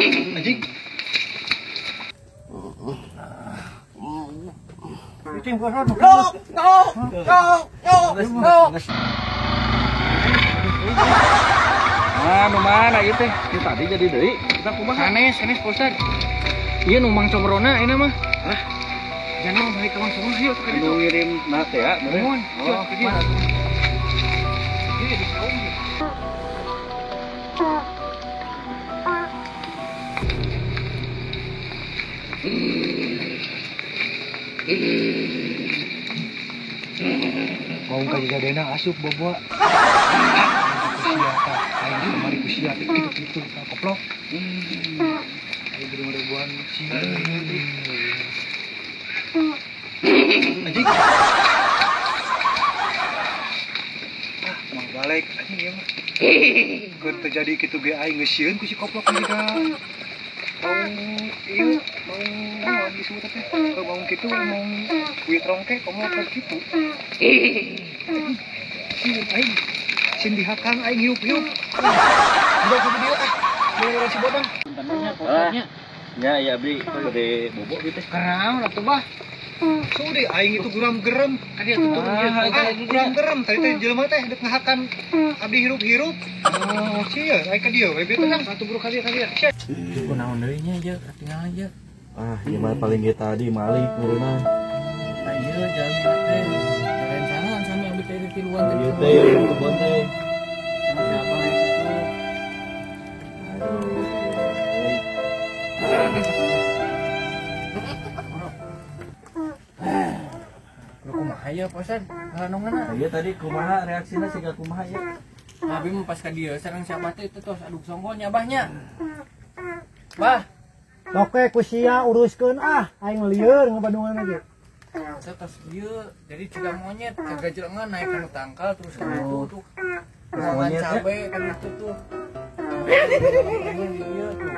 Anjing. Tim gua no. Nu mana ieu teh? Ieu tadi jadi deui. Kita kumaha? Sanes Ustad. Ieu nu Mang Comrona ayeuna mah. Hah? Jangan balik ke Mang Comrona yuk ka ditu. Ngirim na teh ya, bener. Oh, ke dieu. Ieu di saung. Mau ka jagadena asup boboa. Siapa? Ayo kemari ku siap gitu koplok. Ayo ribuan siap. Anjing. Mau balik anjing ieu mah. Keur terjadi kitu ge aing geusieun ku si koplok juga. Mau disebut teh. Mau kitu mau kuit rongke komo ka kitu. Aing sin dihakang aing hiup-hiup. Udah ke video Bener si Bodang. Ya abdi bade bobok gitu. Karang lah tuh bah. Sudah aing itu guram gerem. Kadi atuh turun ieu. Guram gerem tadi teh jelema teh dek ngahakan abdi hirup-hirup. Oh, sia aing ka dieu we beta kan satu buru ka dieu. Kunaon deui nya aja, tinggal aja. Ieu mah paling ge tadi malik ngeureunana. Ieu jalan teh. Rencangan sami abdi teh di tiluan teh. Ieu teh kebon teh. Siapa itu? Kumaha ya posan nganongna. Ieu tadi kumaha reaksina siga kumaha ya? Abi mah pas ka dieu sareng siapa teh itu tos aduk songkolnya bahnya. Bah, Oke ku sia uruskeun aing lieur ngabadungan ge. tos dieu jadi juga monyet jaga jelengan naik ka tangkal terus ka ditu tuh. Ruangan cabe ka ditu tuh. Dieu tuh.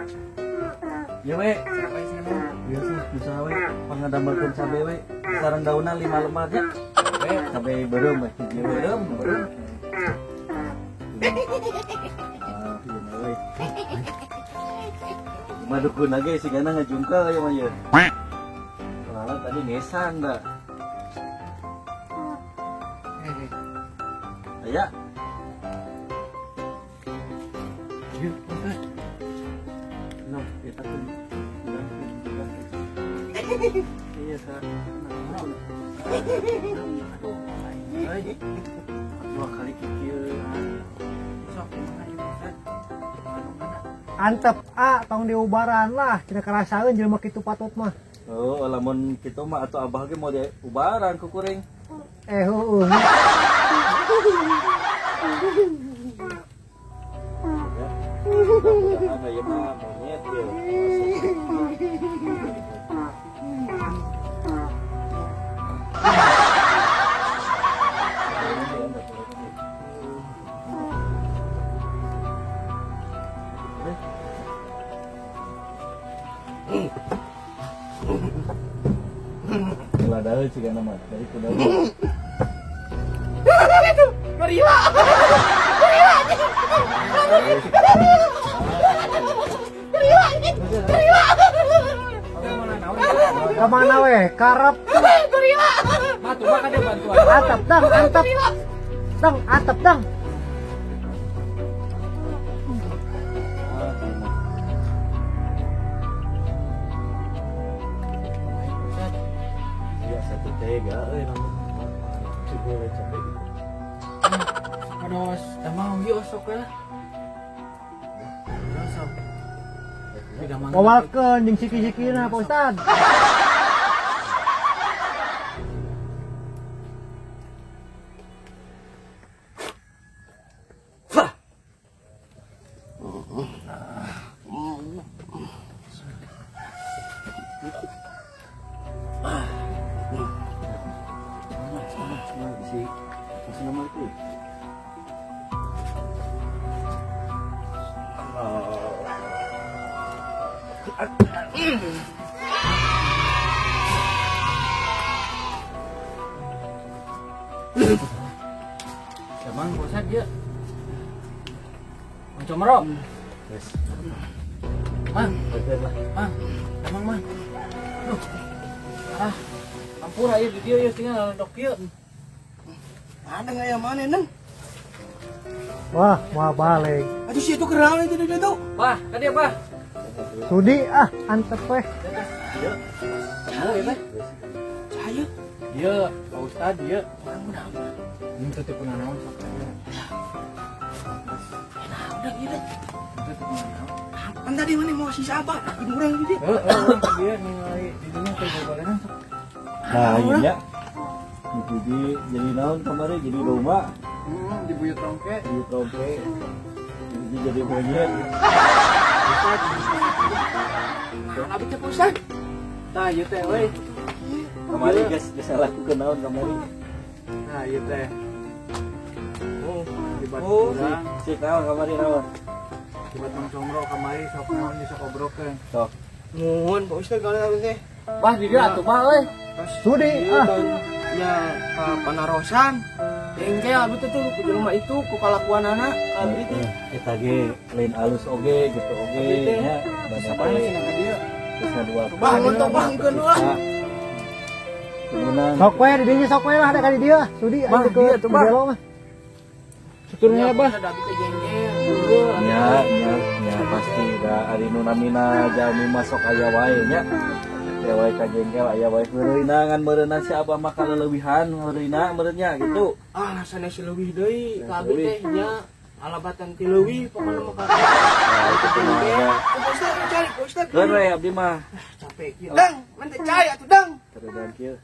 Ya we, Cabe sana. biasa bisa we pangadambeulkeun cabe we. Sareng daunna 5 lembar ya. Cabe beureum we, hiji beureum. Madukun lagi si Gana ngajungkel ya mah ya. Soalnya tadi ngesan dah. Aya. Yuk, oke. No, kita tuh. Iya, Kak. Dua kali kieu. Sok kumaha ieu posan. Antep tong diubaran lah cenah karasaeun jelema kitu patut mah. Oh, lamun kitu mah atuh abah ge mau diubaran ku kuring. Heueuh. Apa ya mah monyet ya. Ladau sih kan nama dari kuda. Gorila. Kemana weh? Karep. Batu mah ada bantuan. Atap dang, antep. Dang, atap dang. Ya satu tega namun coba capek gitu. Ados, tamang ieu sok lah. Sok. Ngawalkeun jeung siki-sikina Pak Ustad. Masih nomor itu. Emang bosan dia. Macam merok. Yes. Mang, Betul lah. mang, emang mang. Duh. Ampun aya di dieu ieu tinggal dok ieu. Ada nggak yang mana neng? Wah, mau balik. Aduh si itu kerang itu dia tuh. Wah, tadi apa? Sudi antep weh. Oh, ya, Cahaya. dia, Pak Ustad, dia. Orang muda. Minta teu pernah naon sok aya. Nah udah gitu. Minta teu pernah naon. Kan tadi mana mau si siapa? Ibu orang gitu. Dia nilai di dunia teh gogoleran sok. Nah, iya. Jadi naon kemarin jadi domba, Dibuyut rongke. di trompe. Jadi monyet. Ustad. Nah abis Pak Ustad. Tah ieu teh euy. Kemarin geus lakukeun naon kemarin. Nah, ieu teh. Oh, libat Oh, urang. si naon kemarin naon. Libat Mang Comro kamari sok naon bisa kobrokeun. Sok. Mohon Pak Ustad kalau abis teh. Bah, di dia atuh mah euy. Sudi Ya ke Panarosan. Engke abis itu ku jelema itu ku kalakuan anak abis itu. Eta ge lain alus oge gitu oge nya. Siapa sih nang ka dieu? Terus kedua. Bangun tuh bangkeun lah. Kemudian sok we di dinya sok we lah ada ka di dieu. Sudi Bang, aya ke dia tuh, Bang. belok mah. Turunnya apa? Ada abis jengkel. nya pasti da ari nu namina jalmi masuk aya wae nya. Aya wae ka jengkel aya wae heureuna ngan meureunna si Abah mah kaleuwihan heureuna meureunnya gitu. Ah sanes leuwih deui ka abis teh nya alabatan ti leuwih pokona mah ka. Nah, itu teh mah ada. Pak Ustad cari Pak Ustad. Keun we abdi mah. Capek kieu. Dang, mante cai atuh dang. Terudan kieu.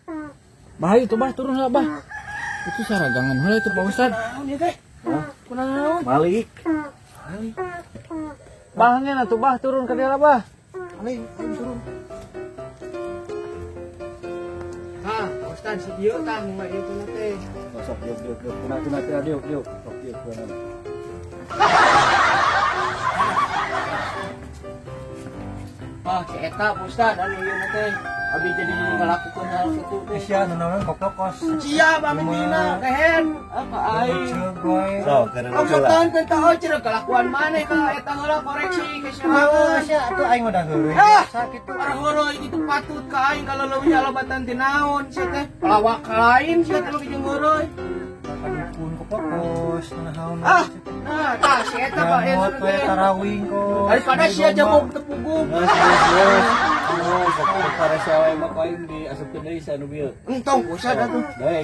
Bah itu bah turun lah bah. Itu saragangan heula itu Pak Ustad. Naon ya teh? Hah? Kunaon? Malik. Bahnya atuh bah turun ka dia lah bah. Ayo turun. Ah, Pak Ustad si dieu tah nu mah ieu teh. Sok diuk. Kena teh diuk. Sok diuk kena. Ah, si eta Pak Ustad anu ieu teh. Abi jadi ngalakukeun hal kitu teh. Sia nu naon koplokos. Cia ba mintina kehen apa aing. Ceug wae. Sok keur Maksudkan teh oh cenah kelakuan maneh ka eta heula koreksi ke Ah, siapa. sia atuh aing udah heureuy. Ah, Sakitu para horoi itu patut ka aing kalau leuwih alabatan ti naon sia teh. Pelawak lain sia teh jeung horoi. kadukun koplokos naon. Ah, nah tah si eta Pak Nyamot eta we teh. tarawih ko. Daripada sia jabok tepugum. Geus. Sok para sawe mah paling diasupkeun deui sa nu bieu. Entong Ustad atuh. Baik.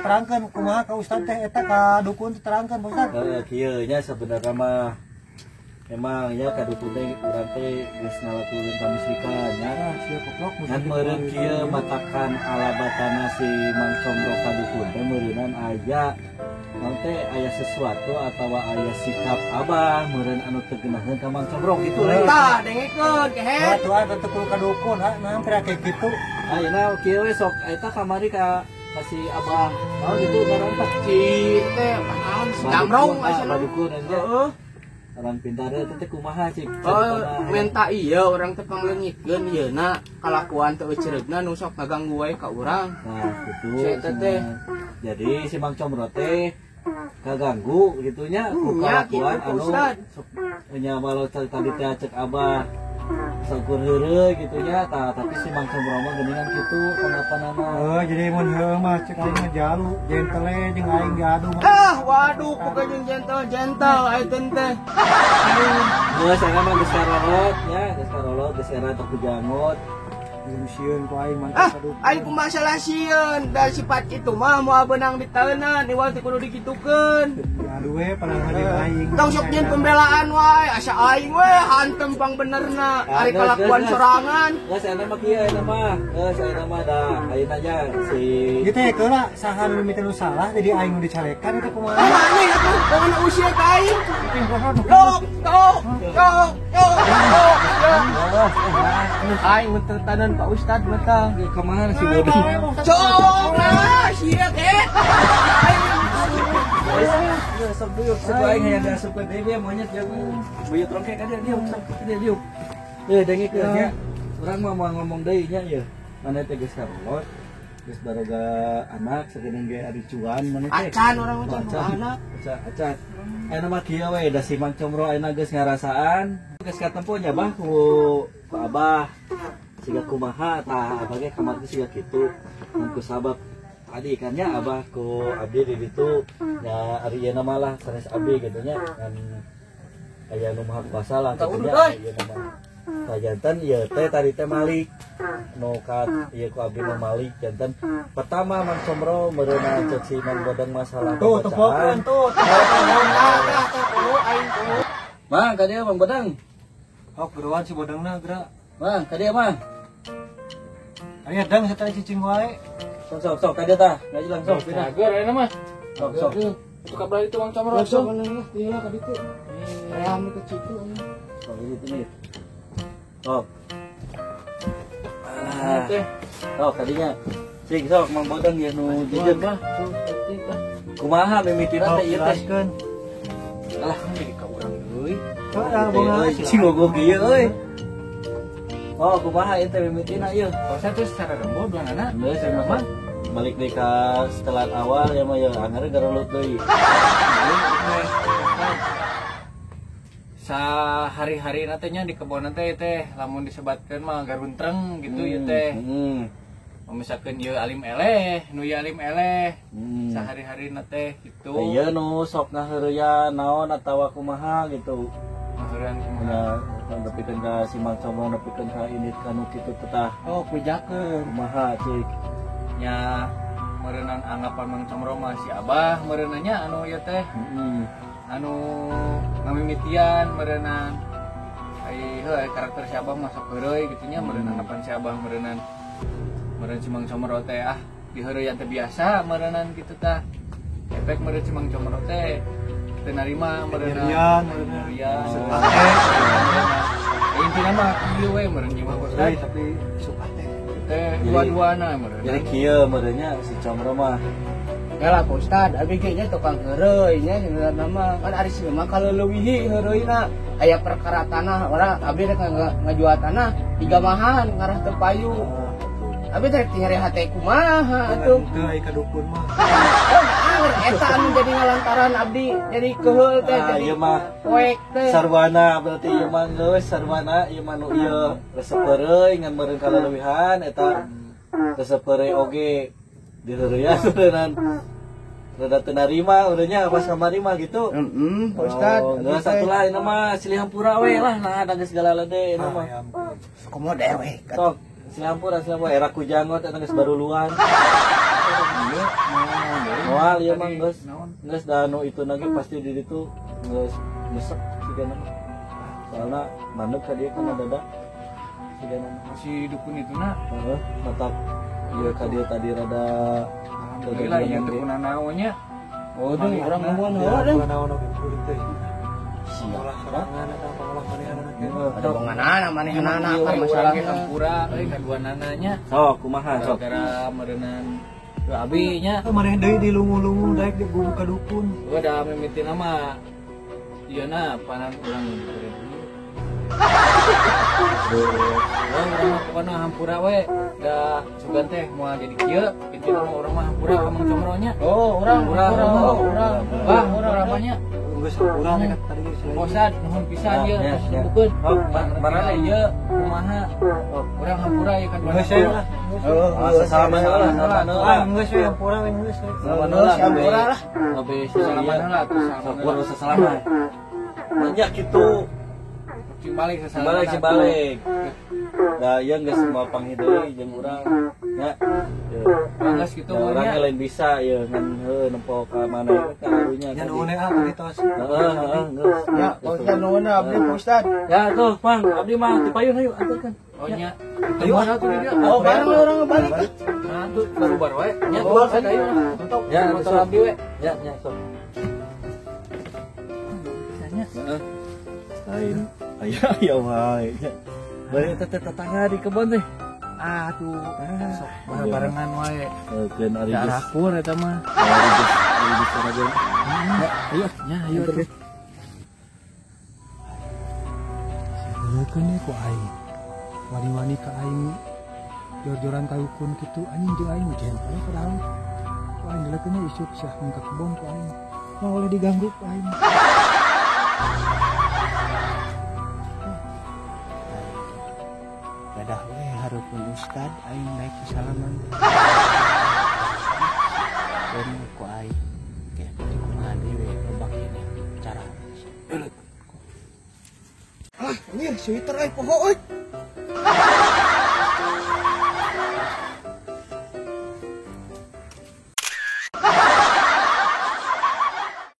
Terangkan kumaha ka ustad teh eta ka dukun teh terangkan Pak Ustad. Kieu nya sebenarnya mah emang ya kadukun teh urang teh geus ngalakukeun kamusrikan nya. Ah, sia koplok Ngan meureun kieu matakan alabatana si Mang Comro kadukun teh meureunan aya naon teh aya sesuatu atawa aya sikap Abah meureun anu teu geunaheun ka Mang Comro kitu le. Tah dengekeun kehet. Atuh atuh teu kudu ka dukun, naon pira kayak kitu. Ayeuna kieu we sok eta kamari ka si Abah naon gitu ngaran teh Si teh naon si Damrong asa. kadukun anja. Heeh. Orang pintar teh kumaha cik. Oh, menta iya orang teh pangleungitkeun ieuna kalakuan teu ceregna nu sok ngaganggu wae ka urang. Nah, gitu. Si eta teh. Jadi si Mang Comro teh kaganggu gitunya ku Nya kalakuan kitu, anu Ustad. nya walau tadi teh cek Abah sakur heureuy gitunya tapi si Mang Comro mah geuningan kitu kenapa nana. Oh, jadi mun heuh mah cek aing mah jalu, jentele jeung aing gaduh mah. Ah, waduh pokoknya jeung gentle ayeun teh. Geus sana mah geus karolot nya, geus karolot geus era tok kujangot. Sieun ku aing mantap Ah, ka dukun. aing kumaha salah sieun da sifat kitu mah moal beunang diteunan iwal teh kudu dikitukeun. Aduh we palang jeung aing. Tong sok nyen pembelaan wae asa aing we hantem pang benerna ari kalakuan sorangan. Geus ana mah kieu eta mah. Geus ana mah da ayeuna aja si Ieu teh keula saha nu mimiti nu salah jadi aing nu dicalekan eta Ah, kumaha. maneh atuh dengan usia ka aing. Penting pohon. Yo. Aing mun tanan Pak Ustad mata. kemana si bodoh. Cok lah, sia teh. Ya sok duyuk sok aing hayang diasupkeun deui dia monyet jeung buyut rongke ka dia diuk sok ka dia diuk. Dengikeun nya. Urang mah mau ngomong deui nya ieu. Mana teh geus karolot. Geus baroga anak sagening ge ari cuan maneh teh. Acan orang macam anak. Acan. Ayeuna mah kieu we da si Mang Comro ayeuna geus ngarasaan. Geus katempo nya bah ku Abah. Siga kumaha tah abah ge kamar geus siga kitu. Mun ku sabab tadi ikannya Abah ku abdi di ditu ya ari ieu malah sanes abdi gitu nya kan aya nu maha kuasa lah kitu nya ieu mah. Jantan ieu teh tadi teh Malik nu ka ieu ku abdi mah Malik jantan pertama Mang Comro meureuna cek si Mang Bodang masalah Tuh tepokeun tuh. Mang ka dieu Mang Bodang. Oh, geruan si bodangna geura. Mang ka dieu Mang. Aya dang satara cicing wae. Sok ka dieu tah ngaji langsung pindah. Agar enak mah. Sok. Itu kabar itu Mang Comro. Sok mana ieu ka ditu. Aya anu ke citu. Sok ini. Sok. Teh. Sok tadinya. Cing sok Mang Bodang ya nu jejeun. Kumaha mimitina teh ieu teh. Jelaskeun. Alah jadi ka urang deui. Tah bunga Cing gogok ieu euy. Oh, kumaha ieu teh mimitina ieu. Kosa tuh secara rembo dua anak. Geus mah balik deui ka setelan awal ya mah ya anggar garulut deui. Sehari-hari nantinya di kebun teh lamun disebatkeun mah garuntreng gitu ya teh. Misalkan ieu alim eleh, nu ieu alim eleh. Sehari-hari teh gitu. Ieu nu sok ngaheureuyan naon atawa kumaha gitu. Ngaheureun Ya, nepikeun ka si Mang Comro nepikeun ka ini kanu kitu tetah. Oh, pijakeun. Kumaha cik. nya meureunang anggapan Mang Comro mah si Abah meureunanya anu ieu teh. Anu ngamimitian meureunang ai karakter si Abah masuk heureuy gitu nya meureun anggapan si Abah meureun si Mang Comro teh di heureuyan teh biasa meureun kitu tah. Efek meureun si Mang Comro teh teu narima meureun. Irian. Intina mah ieu we meureun ieu mah tapi suka teh. teh dua-duana meureun. Jadi kieu meureunnya si Comro mah. Ya lah Pak Ustad, abi ge nya tukang heureuy nya sebenarnya mah kan ari sieu mah kalau leuwih heureuy-na aya perkara tanah orang abi rek ngajual tanah 3 mahan ngarah teu payu. Abi teh nyari hate kumaha atuh. Teu aya ka dukun mah. Oh, eta anu jadi ngalantaran abdi jadi keheul teh jadi Ieu mah poek teh. sarwana berarti ieu mah geus sarwana ieu mah nu ieu resep heureuy ngan meureun kaleuwihan eta resep heureuy oge di heureuyan meureunnan rada teu narima urangnya pas kamarima gitu. Pak Ustad. Geus atulah ieu mah silih hampura we lah nah ada geus galala deui ieu mah. Komo dewe. Sok silih hampura era kujangot eta geus baruluan. Moal ieu mah geus da anu itu lagi pasti di ditu geus nyesek sigana. Soalna manuk ka dieu kana dadak sigana. Si dukun itu na Heeh, tetap ieu ka dieu tadi rada alhamdulillah yang dukun naonnya. Oh, tuh orang ngomong Ya, orang. naon oge kulit teh. siap. Olah sorangan eta olah manehan Ada bonganana manehanana Ieu kan we masalah. urang ge hampura euy kadua nananya. Sok kumaha sok. Gara-gara meureunnan abi nya. Maneh deui di lungu-lungu daek di guru ka dukun. Gua da mimitina mah ieu na panan urang meureun. Urang mah pokona hampura we da sugan teh moal jadi kieu intina mah urang mah hampura ka Mang Comro nya. Oh, orang. Bah urang mah nya. Geus urang teh tadi selain. Posad nuhun pisan ieu Ya, ya. dukun. Oh, Marana ieu kumaha? Urang hampura ieu kadua. Geus we lah. Salaman heula salaman heula. Geus we hampura we geus. Salaman Heula, heula hampura lah. Tapi Salaman heula tuh Sok salaman. pun usah salaman. Banyak gitu. Cing balik sesalaman. Balik si balik. Da ieu geus mau panggih deui jeung urang. Ya. Geus kitu Da urang nya. lain bisa ieu ngan heuh nempo ka mana ka harunya. Nya nuhun ah ka ditos. Heeh, geus. Ya, Pak Ustad nuhun abdi Pak Ustad. Ya tuh, Mang, abdi mah di payun ayo antarkan. Oh nya. Temuan atuh di dia. Oh, bareng orang balik. Nah, tuh baru we. Nya Oh, dua kan ayo. tutup. Ya, Motor sok. abdi we. Ya, ya, sok. Bisanya. Heeh. Lain. Ayo wae. Bari teh tetangga di kebon teh. Aduh, sok barengan wae. Keun ari geus. Darakur eta mah. Ari geus sarageun. Ya, ayo, nya ayo tuh. Heureukeun deui ku aing. Wani-wani ka aing jor-joran kayukun gitu anjing jeung aing ujian paling padahal ku aing dileukeunnya isuk sia mangka kebon ku aing mau oleh diganggu ku aing Badah we hareupeun ustad aing naik ke salaman. Dan ku aing ke kumaha dewe lobak ini cara. Ah, ini sweater poho euy.